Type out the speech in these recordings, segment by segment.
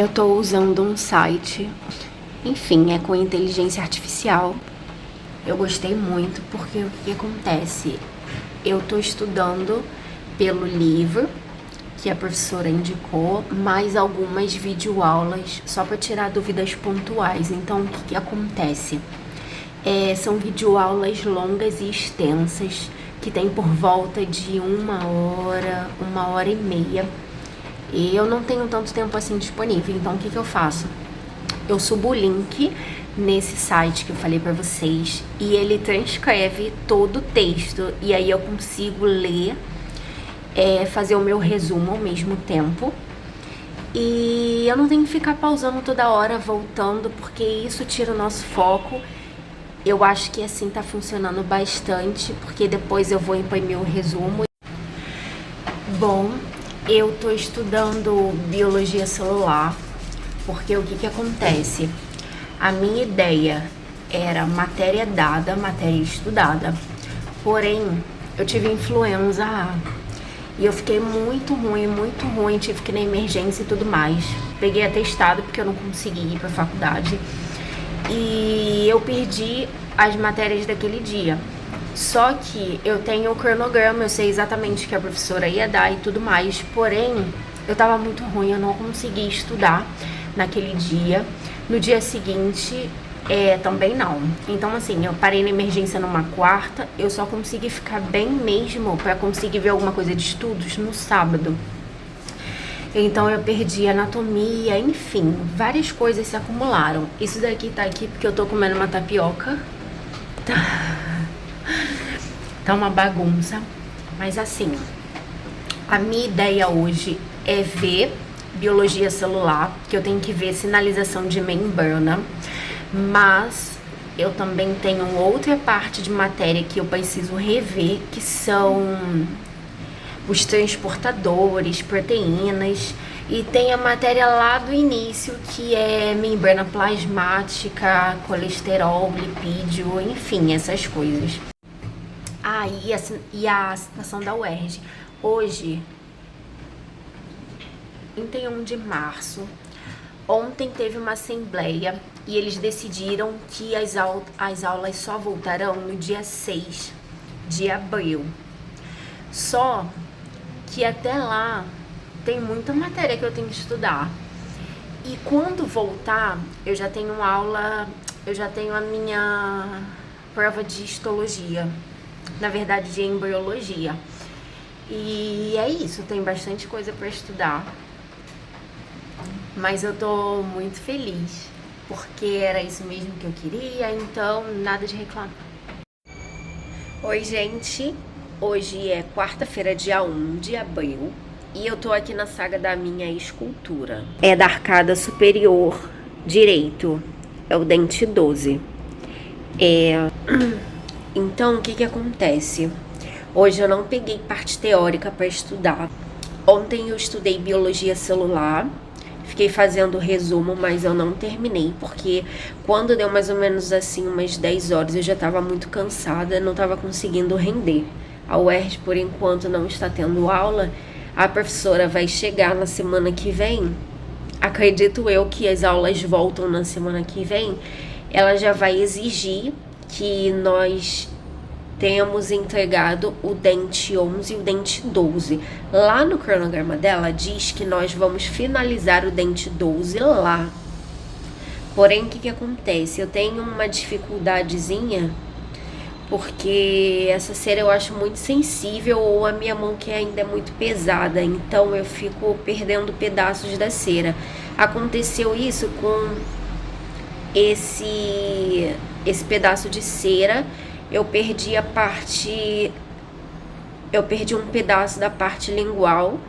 Eu tô usando um site, enfim, é com inteligência artificial. Eu gostei muito porque o que acontece? Eu tô estudando pelo livro que a professora indicou, mais algumas videoaulas só para tirar dúvidas pontuais. Então, o que acontece? São videoaulas longas e extensas, que tem por volta de 1 hora e meia. E eu não tenho tanto tempo assim disponível, então o que eu faço? Eu subo o link nesse site que eu falei pra vocês e ele transcreve todo o texto e aí eu consigo ler, fazer o meu resumo ao mesmo tempo. E eu não tenho que ficar pausando toda hora, voltando, porque isso tira o nosso foco. Eu acho que assim tá funcionando bastante, porque depois eu vou imprimir o resumo. Bom, eu tô estudando biologia celular, porque o que acontece? A minha ideia era matéria dada, matéria estudada. Porém, eu tive influenza A e eu fiquei muito ruim, tive que ir na emergência e tudo mais. Peguei atestado porque eu não consegui ir pra faculdade. E eu perdi as matérias daquele dia. Só que eu tenho o cronograma, eu sei exatamente o que a professora ia dar e tudo mais. Porém, eu tava muito ruim, eu não consegui estudar naquele dia. No dia seguinte, também não. Então, assim, eu parei na emergência numa quarta, eu só consegui ficar bem mesmo pra conseguir ver alguma coisa de estudos no sábado. Então eu perdi anatomia, enfim, várias coisas se acumularam. Isso daqui tá aqui porque eu tô comendo uma tapioca. Tá uma bagunça. Mas assim, a minha ideia hoje é ver biologia celular, que eu tenho que ver sinalização de membrana. Mas eu também tenho outra parte de matéria que eu preciso rever, que são os transportadores, proteínas, e tem a matéria lá do início, que é membrana plasmática, colesterol, lipídio, enfim, essas coisas. E a assinação da UERJ. Hoje, 31 de março, ontem teve uma assembleia e eles decidiram que as aulas só voltarão no dia 6 de abril. Só que até lá tem muita matéria que eu tenho que estudar. E quando voltar, eu já tenho aula, eu já tenho a minha prova de histologia, na verdade de embriologia. E é isso, tem bastante coisa para estudar. Mas eu tô muito feliz, porque era isso mesmo que eu queria, então nada de reclamar. Oi, gente! Hoje é quarta-feira, dia 1 de abril, e eu tô aqui na saga da minha escultura. É da arcada superior direito, é o dente 12. Então, o que acontece? Hoje eu não peguei parte teórica para estudar. Ontem eu estudei biologia celular, fiquei fazendo resumo, mas eu não terminei, porque quando deu mais ou menos assim, umas 10 horas, eu já tava muito cansada, não tava conseguindo render. A UERJ, por enquanto, não está tendo aula. A professora vai chegar na semana que vem. Acredito eu que as aulas voltam na semana que vem. Ela já vai exigir que nós tenhamos entregado o dente 11 e o dente 12. Lá no cronograma dela diz que nós vamos finalizar o dente 12 lá. Porém, o que acontece? Eu tenho uma dificuldadezinha, porque essa cera eu acho muito sensível, ou a minha mão que ainda é muito pesada, então eu fico perdendo pedaços da cera. Aconteceu isso com esse pedaço de cera. Eu perdi um pedaço da parte lingual.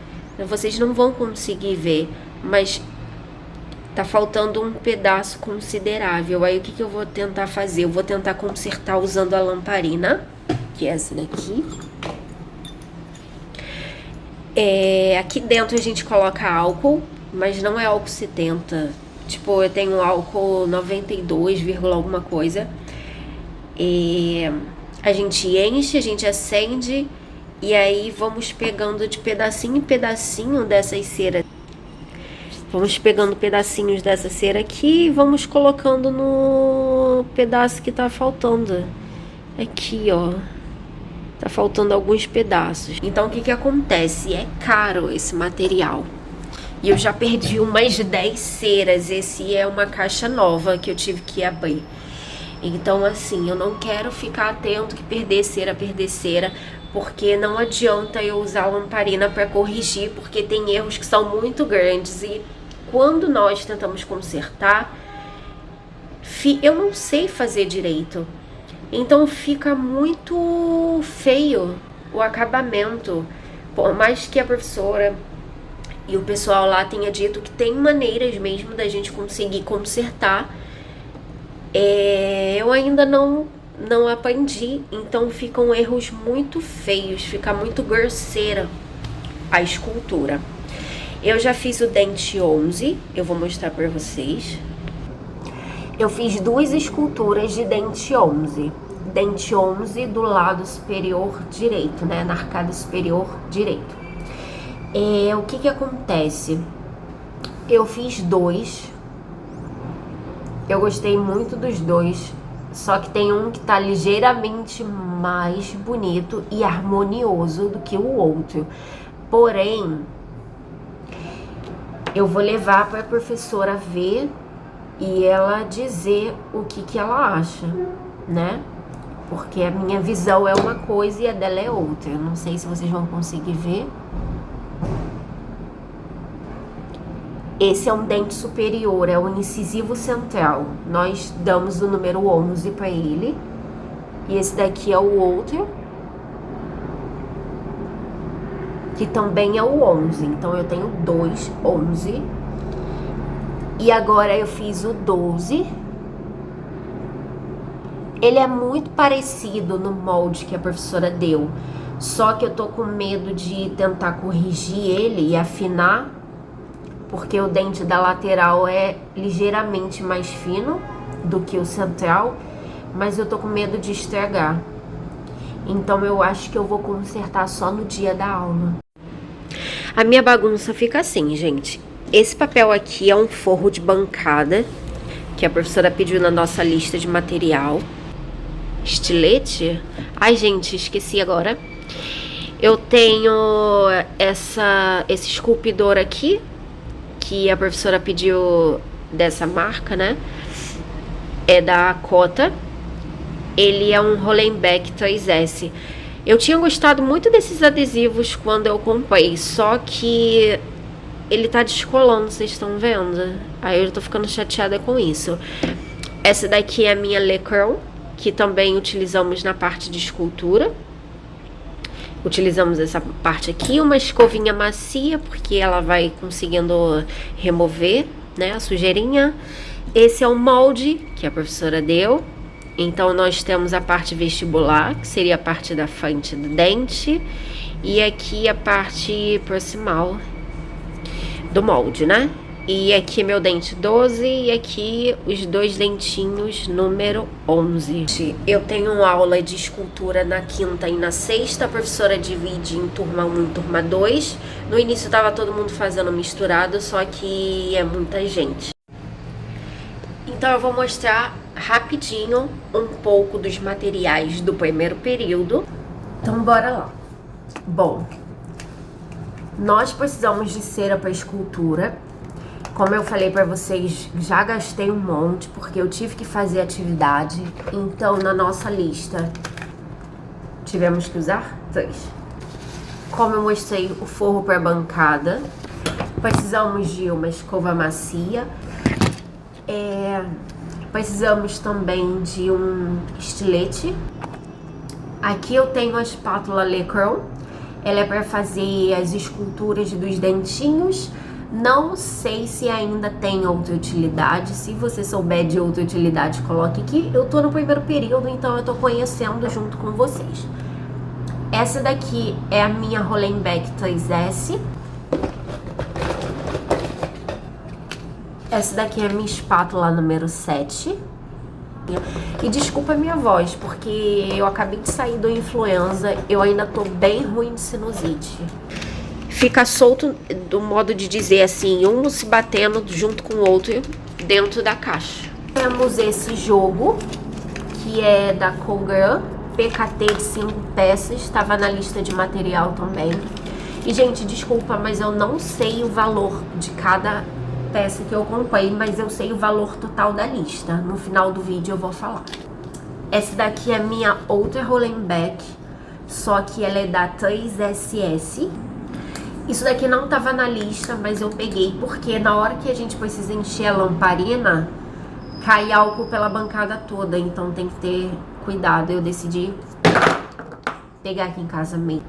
Vocês não vão conseguir ver, mas tá faltando um pedaço considerável. Aí o que eu vou tentar fazer? Eu vou tentar consertar usando a lamparina, que é essa daqui. Aqui dentro a gente coloca álcool, mas não é álcool 70. Tipo, eu tenho álcool 92, alguma coisa. A gente enche, a gente acende, e aí vamos pegando de pedacinho em pedacinho dessas ceras. Vamos pegando pedacinhos dessa cera aqui e vamos colocando no pedaço que tá faltando. Aqui, ó. Tá faltando alguns pedaços. Então, o que que acontece? É caro esse material. E eu já perdi umas 10 ceras. Esse é uma caixa nova que eu tive que abrir. Então, assim, eu não quero ficar tendo que perder cera, porque não adianta eu usar a lamparina para corrigir, porque tem erros que são muito grandes e quando nós tentamos consertar, eu não sei fazer direito. Então fica muito feio o acabamento. Por mais que a professora e o pessoal lá tenha dito que tem maneiras mesmo da gente conseguir consertar, eu ainda não aprendi, então ficam erros muito feios, fica muito grosseira a escultura. Eu já fiz o dente 11, eu vou mostrar pra vocês. Eu fiz 2 esculturas de dente 11. Dente 11 do lado superior direito, né, na arcada superior direito. O que que acontece? Eu fiz 2. Eu gostei muito dos 2, só que tem um que tá ligeiramente mais bonito e harmonioso do que o outro. Porém, eu vou levar para a professora ver e ela dizer o que que ela acha, né? Porque a minha visão é uma coisa e a dela é outra. Eu não sei se vocês vão conseguir ver. Esse é um dente superior, é o incisivo central. Nós damos o número 11 para ele. E esse daqui é o outro, que também é o 11. Então eu tenho 2, 11. E agora eu fiz o 12. Ele é muito parecido no molde que a professora deu. Só que eu tô com medo de tentar corrigir ele e afinar, porque o dente da lateral é ligeiramente mais fino do que o central, mas eu tô com medo de estragar. Então eu acho que eu vou consertar só no dia da aula. A minha bagunça fica assim, gente. Esse papel aqui é um forro de bancada, que a professora pediu na nossa lista de material. Estilete? Ai, gente, esqueci agora. Eu tenho esse esculpidor aqui, que a professora pediu dessa marca, né? É da Cota. Ele é um Hollenbeck 3S. Eu tinha gostado muito desses adesivos quando eu comprei, só que ele tá descolando, vocês estão vendo? Aí eu tô ficando chateada com isso. Essa daqui é a minha Le Curl, que também utilizamos na parte de escultura. Utilizamos essa parte aqui, uma escovinha macia, porque ela vai conseguindo remover, né, a sujeirinha. Esse é o molde que a professora deu. Então, nós temos a parte vestibular, que seria a parte da frente do dente. E aqui a parte proximal do molde, né? E aqui é meu dente 12 e aqui os 2 dentinhos número 11. Eu tenho aula de escultura na quinta e na sexta. A professora divide em turma 1 e turma 2. No início tava todo mundo fazendo misturado, só que é muita gente. Então eu vou mostrar rapidinho um pouco dos materiais do primeiro período. Então bora lá. Bom, nós precisamos de cera para escultura. Como eu falei pra vocês, já gastei um monte, porque eu tive que fazer atividade. Então, na nossa lista, tivemos que usar 3. Como eu mostrei o forro pra bancada, precisamos de uma escova macia. Precisamos também de um estilete. Aqui eu tenho a espátula Le Curl. Ela é pra fazer as esculturas dos dentinhos. Não sei se ainda tem outra utilidade. Se você souber de outra utilidade, coloque aqui. Eu tô no primeiro período, então eu tô conhecendo junto com vocês. Essa daqui é a minha Hollenbeck 3S. Essa daqui é a minha espátula número 7. E desculpa a minha voz, porque eu acabei de sair da influenza. Eu ainda tô bem ruim de sinusite. fica solto, do modo de dizer assim, um se batendo junto com o outro dentro da caixa. Temos esse jogo, que é da Callgirl, PKT de 5 peças, estava na lista de material também. E, gente, desculpa, mas eu não sei o valor de cada peça que eu comprei, mas eu sei o valor total da lista. No final do vídeo eu vou falar. Essa daqui é a minha outra rolling back, só que ela é da 3SS. Isso daqui não tava na lista, mas eu peguei porque na hora que a gente precisa encher a lamparina, cai álcool pela bancada toda, então tem que ter cuidado. Eu decidi pegar aqui em casa mesmo.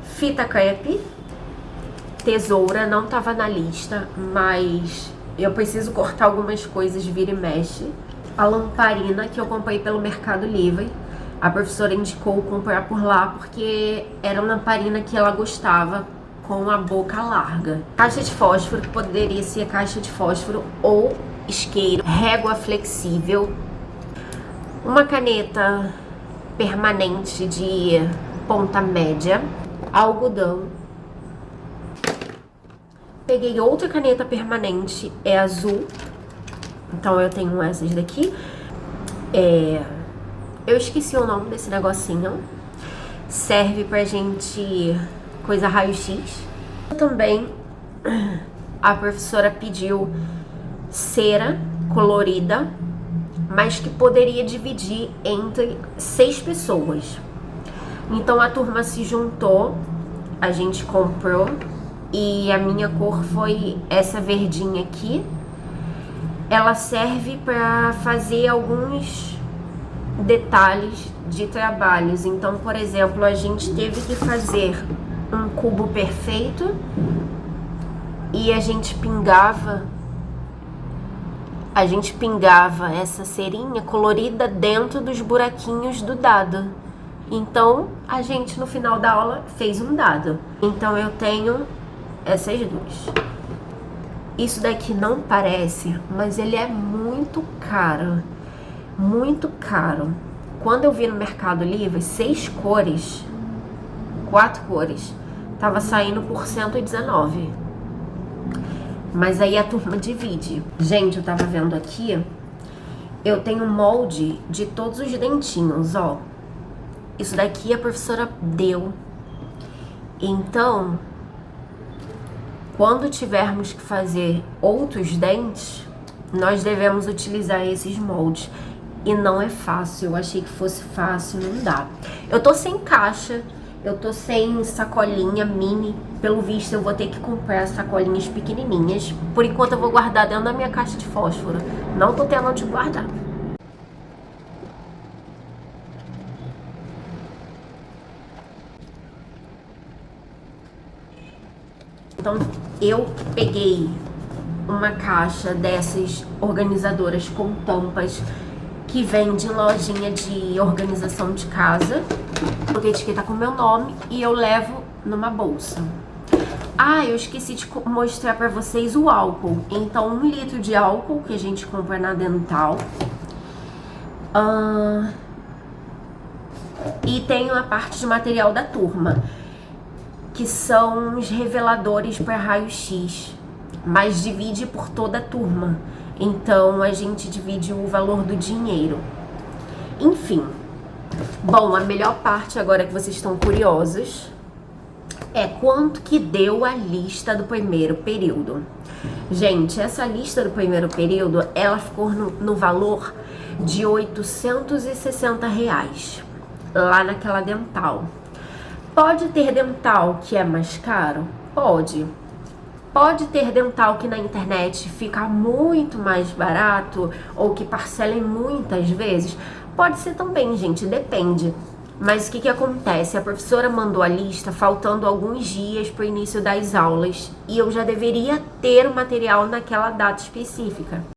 Fita crepe, tesoura, não tava na lista, mas eu preciso cortar algumas coisas, vira e mexe. A lamparina que eu comprei pelo Mercado Livre, a professora indicou comprar por lá porque era uma lamparina que ela gostava, com a boca larga. Caixa de fósforo, que poderia ser caixa de fósforo ou isqueiro, régua flexível, uma caneta permanente de ponta média, algodão. Peguei outra caneta permanente, é azul, então eu tenho essas daqui. Eu esqueci o nome desse negocinho. Serve pra gente coisa raio-x. Também a professora pediu cera colorida, mas que poderia dividir entre 6 pessoas. Então a turma se juntou, a gente comprou e a minha cor foi essa verdinha aqui. Ela serve para fazer alguns detalhes de trabalhos. Então, por exemplo, a gente teve que fazer um cubo perfeito e a gente pingava essa cerinha colorida dentro dos buraquinhos do dado. Então, a gente no final da aula fez um dado. Então, eu tenho essas duas. Isso daqui não parece, mas ele é muito caro. Muito caro. Quando eu vi no Mercado Livre, 6 cores, 4 cores, tava saindo por 119. Mas aí a turma divide. Gente, eu tava vendo aqui, eu tenho molde de todos os dentinhos, ó. Isso daqui a professora deu. Então, quando tivermos que fazer outros dentes, nós devemos utilizar esses moldes. E não é fácil, eu achei que fosse fácil, não dá. Eu tô sem caixa, eu tô sem sacolinha mini. Pelo visto, eu vou ter que comprar sacolinhas pequenininhas. Por enquanto, eu vou guardar dentro da minha caixa de fósforo. Não tô tendo onde guardar. Então, eu peguei uma caixa dessas organizadoras com tampas que vende em lojinha de organização de casa. Coloquei etiqueta com meu nome e eu levo numa bolsa. Ah, eu esqueci de mostrar pra vocês o álcool. Então, 1 litro de álcool que a gente compra na Dental. E tem a parte de material da turma, que são os reveladores para raio-x, mas divide por toda a turma. Então, a gente divide o valor do dinheiro. Enfim. Bom, a melhor parte agora que vocês estão curiosos é quanto que deu a lista do primeiro período. Gente, essa lista do primeiro período, ela ficou no valor de R$860, lá naquela Dental. Pode ter Dental que é mais caro? Pode. Pode ter Dental que na internet fica muito mais barato ou que parcelem muitas vezes? Pode ser também, gente, depende. Mas o que acontece? A professora mandou a lista faltando alguns dias para o início das aulas e eu já deveria ter o material naquela data específica.